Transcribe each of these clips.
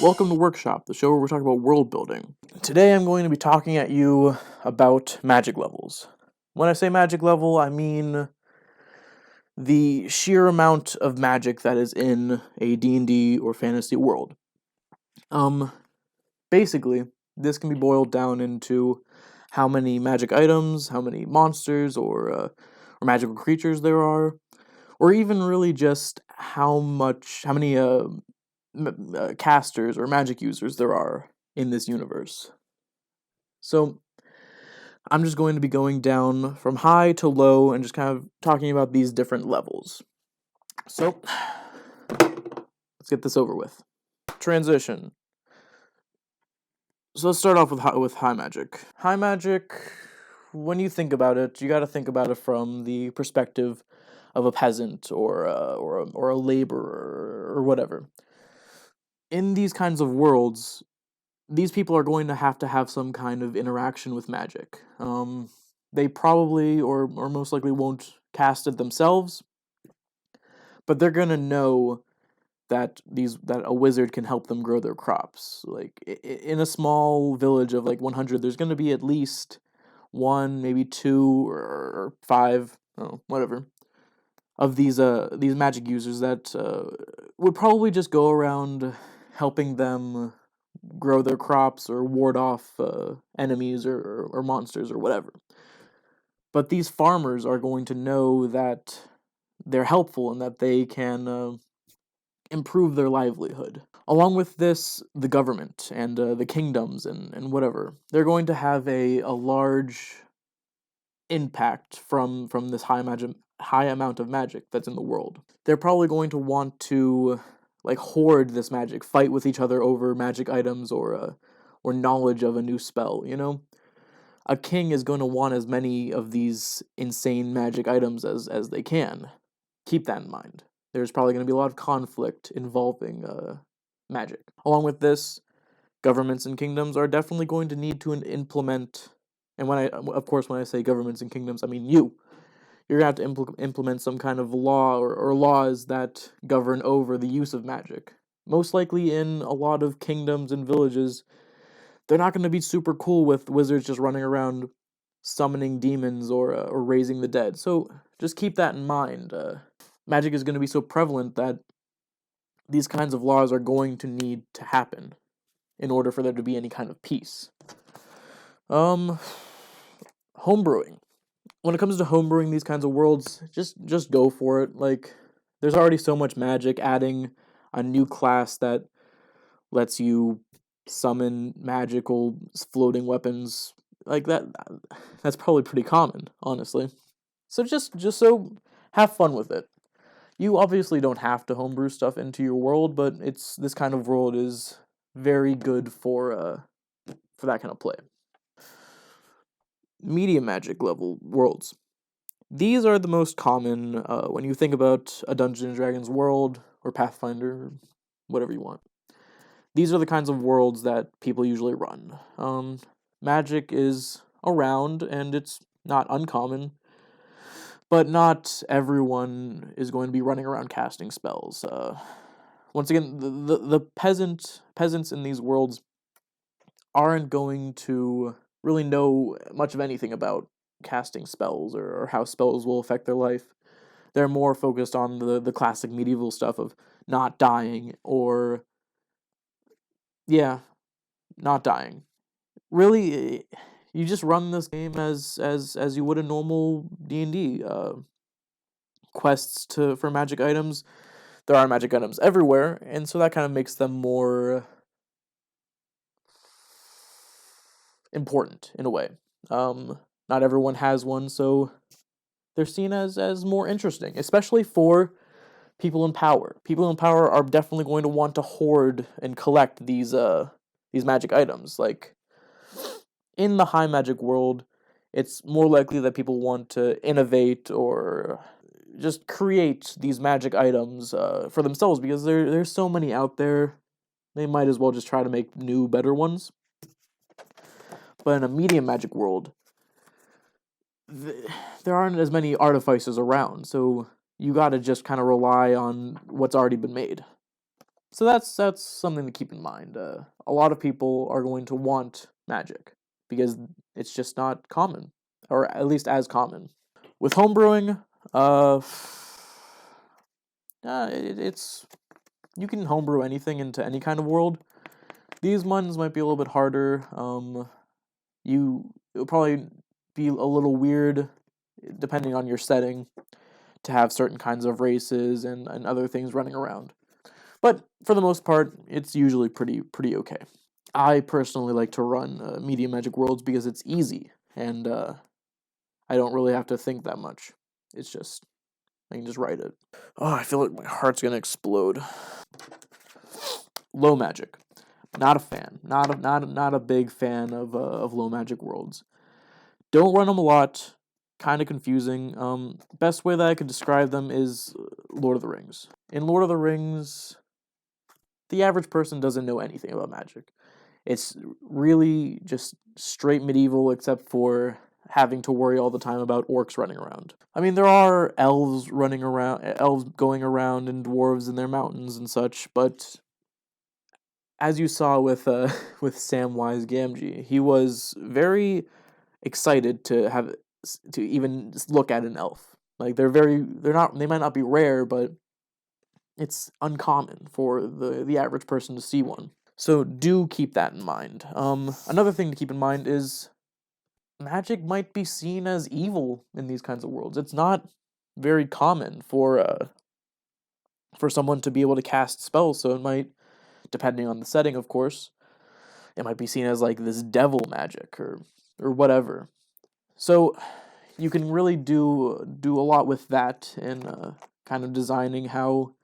Welcome to Workshop, the show where we're talking about world building. Today I'm going to be talking at you about magic levels. When I say magic level, I mean the sheer amount of magic that is in a D&D or fantasy world. Basically, this can be boiled down into how many magic items, how many monsters or magical creatures there are, or even really just how many casters or magic users there are in this universe. So I'm just going to be going down from high to low and just kind of talking about these different levels. So let's get this over with. Transition. So let's start off with high magic. High magic, when you think about it, you got to think about it from the perspective of a peasant or a laborer or whatever. In these kinds of worlds, these people are going to have some kind of interaction with magic. They probably or most likely won't cast it themselves, but they're gonna know that a wizard can help them grow their crops. Like in a small village of like 100, there's gonna be at least one, maybe two or five, whatever, of these magic users that would probably just go around helping them grow their crops or ward off enemies or monsters or whatever. But these farmers are going to know that they're helpful and that they can improve their livelihood. Along with this, the government and the kingdoms and whatever, they're going to have a large impact from this high amount of magic that's in the world. They're probably going to want to like hoard this magic, fight with each other over magic items or knowledge of a new spell, you know? A king is going to want as many of these insane magic items as they can. Keep that in mind. There's probably going to be a lot of conflict involving magic. Along with this, governments and kingdoms are definitely going to need to implement, and when I say governments and kingdoms, I mean you. You're going to have to implement some kind of law or laws that govern over the use of magic. Most likely in a lot of kingdoms and villages, they're not going to be super cool with wizards just running around summoning demons or raising the dead. So just keep that in mind. Magic is going to be so prevalent that these kinds of laws are going to need to happen in order for there to be any kind of peace. Homebrewing. When it comes to homebrewing these kinds of worlds, just go for it. Like, there's already so much magic. Adding a new class that lets you summon magical floating weapons like that's probably pretty common, honestly. So just have fun with it. You obviously don't have to homebrew stuff into your world, but this kind of world is very good for that kind of play. Medium magic level worlds. These are the most common when you think about a Dungeons & Dragons world or Pathfinder, or whatever you want. These are the kinds of worlds that people usually run. Magic is around, and it's not uncommon, but not everyone is going to be running around casting spells. Once again, the peasants in these worlds aren't going to really know much of anything about casting spells or how spells will affect their life. They're more focused on the classic medieval stuff of not dying or not dying. Really, you just run this game as you would a normal D&D. Quests for magic items. There are magic items everywhere, and so that kind of makes them more important in a way. Not everyone has one, so they're seen as more interesting, especially for people in power. People in power are definitely going to want to hoard and collect these magic items. Like in the high magic world, it's more likely that people want to innovate or just create these magic items for themselves because there's so many out there. They might as well just try to make new, better ones. But in a medium magic world, there aren't as many artificers around, so you gotta just kind of rely on what's already been made. So that's something to keep in mind. A lot of people are going to want magic because it's just not common, or at least as common. With homebrewing, it's you can homebrew anything into any kind of world. These ones might be a little bit harder. It'll probably be a little weird, depending on your setting, to have certain kinds of races and other things running around. But for the most part, it's usually pretty okay. I personally like to run Media Magic Worlds because it's easy, and I don't really have to think that much. It's just, I can just write it. Oh, I feel like my heart's gonna explode. Low Magic. Not a fan. Not a big fan of Low Magic Worlds. Don't run them a lot. Kind of confusing. Best way that I could describe them is Lord of the Rings. In Lord of the Rings, the average person doesn't know anything about magic. It's really just straight medieval, except for having to worry all the time about orcs running around. I mean, there are elves going around, and dwarves in their mountains and such, but as you saw with with Samwise Gamgee, he was very excited to even look at an elf. Like they might not be rare, but it's uncommon for the average person to see one. So do keep that in mind. Another thing to keep in mind is magic might be seen as evil in these kinds of worlds. It's not very common for someone to be able to cast spells, so it might, depending on the setting, of course, it might be seen as like this devil magic or whatever. So you can really do a lot with that in kind of designing how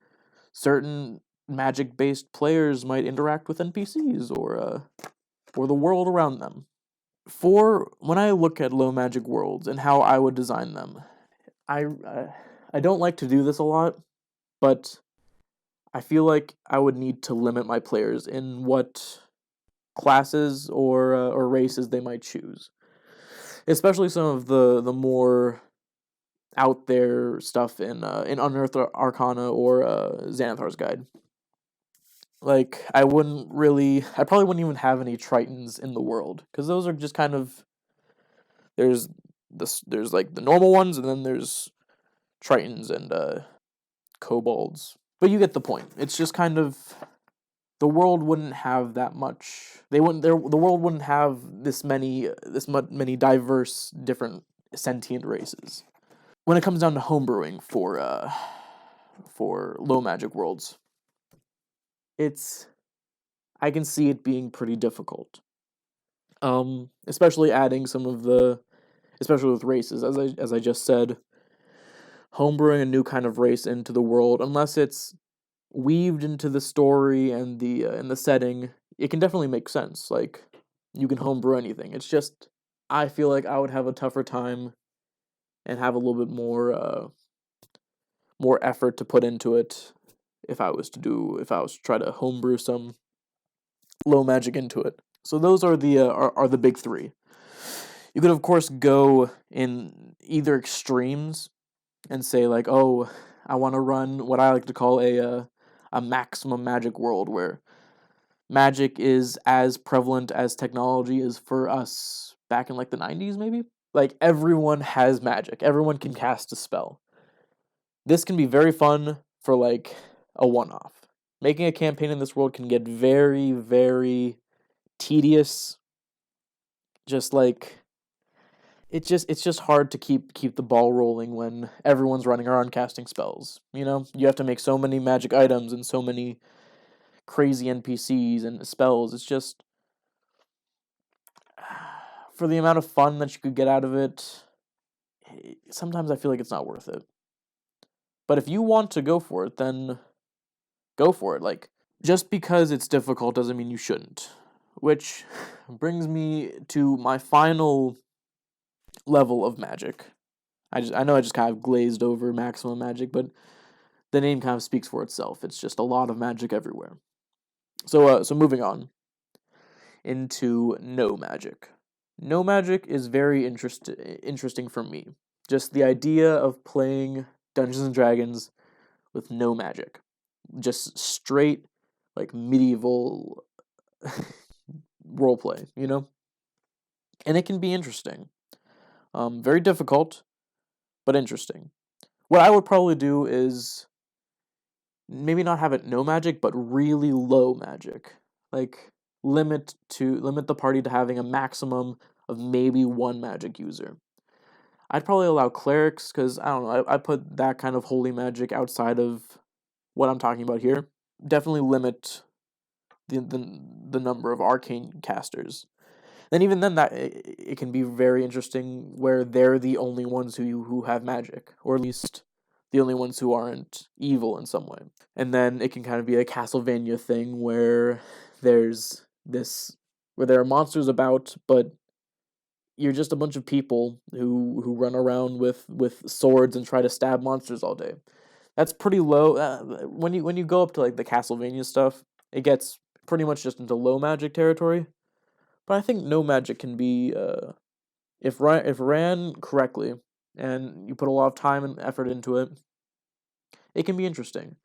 certain magic-based players might interact with NPCs or the world around them. For when I look at low magic worlds and how I would design them, I don't like to do this a lot, but I feel like I would need to limit my players in what classes or races they might choose, especially some of the more out there stuff in Unearthed Arcana or Xanathar's Guide. Like I probably wouldn't even have any Tritons in the world because those are just kind of there's there's like the normal ones and then there's Tritons and kobolds. But you get the point. It's just kind of the world wouldn't have that much. The world wouldn't have many diverse different sentient races. When it comes down to homebrewing for low magic worlds, I can see it being pretty difficult. Especially adding especially with races, as I just said, homebrewing a new kind of race into the world, unless it's weaved into the story and the setting, it can definitely make sense. Like you can homebrew anything. It's just I feel like I would have a tougher time and have a little bit more effort to put into it if I was to try to homebrew some low magic into it. So those are the big three. You could of course go in either extremes and say like, oh, I want to run what I like to call a maximum magic world where magic is as prevalent as technology is for us back in like the 90s maybe. Like everyone has magic. Everyone can cast a spell. This can be very fun for like a one-off. Making a campaign in this world can get very, very tedious. Just like it's just hard to keep the ball rolling when everyone's running around casting spells. You know, you have to make so many magic items and so many crazy NPCs and spells. It's just for the amount of fun that you could get out of it, sometimes I feel like it's not worth it. But if you want to go for it, then go for it. Like just because it's difficult doesn't mean you shouldn't. Which brings me to my final level of magic. I know I just kind of glazed over maximum magic, but the name kind of speaks for itself. It's just a lot of magic everywhere. So moving on into no magic. No magic is very interesting for me. Just the idea of playing Dungeons and Dragons with no magic. Just straight like medieval roleplay, and it can be interesting. Very difficult, but interesting. What I would probably do is maybe not have it no magic, but really low magic. Like limit the party to having a maximum of maybe one magic user. I'd probably allow clerics because I don't know. I put that kind of holy magic outside of what I'm talking about here. Definitely limit the number of arcane casters. Then even then that it can be very interesting where they're the only ones who have magic, or at least the only ones who aren't evil in some way. And then it can kind of be a Castlevania thing where there's this where there are monsters about, but you're just a bunch of people who run around with swords and try to stab monsters all day. That's pretty low. When you go up to like the Castlevania stuff, it gets pretty much just into low magic territory. But I think no magic can be if ran correctly and you put a lot of time and effort into it, it can be interesting.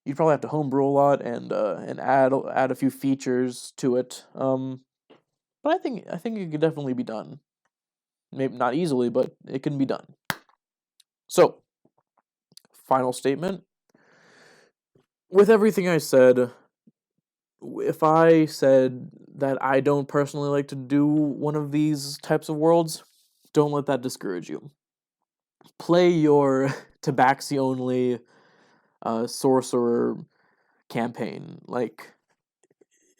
You'd probably have to homebrew a lot and add a few features to it. But I think it could definitely be done. Maybe not easily, but it can be done. So, final statement. With everything I said, if I said that I don't personally like to do one of these types of worlds, don't let that discourage you. Play your tabaxi only sorcerer campaign. Like,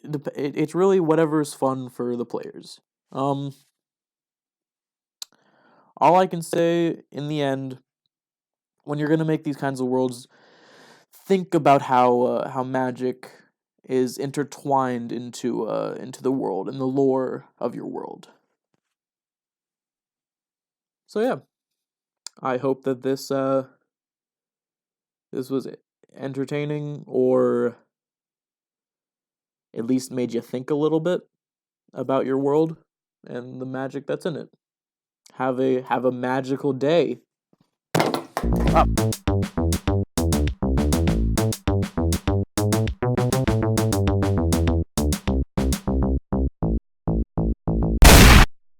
it's really whatever's fun for the players. All I can say in the end, when you're gonna make these kinds of worlds, think about how magic is intertwined into the world and the lore of your world. So yeah, I hope that this was entertaining, or at least made you think a little bit about your world and the magic that's in it. Have a magical day. Up.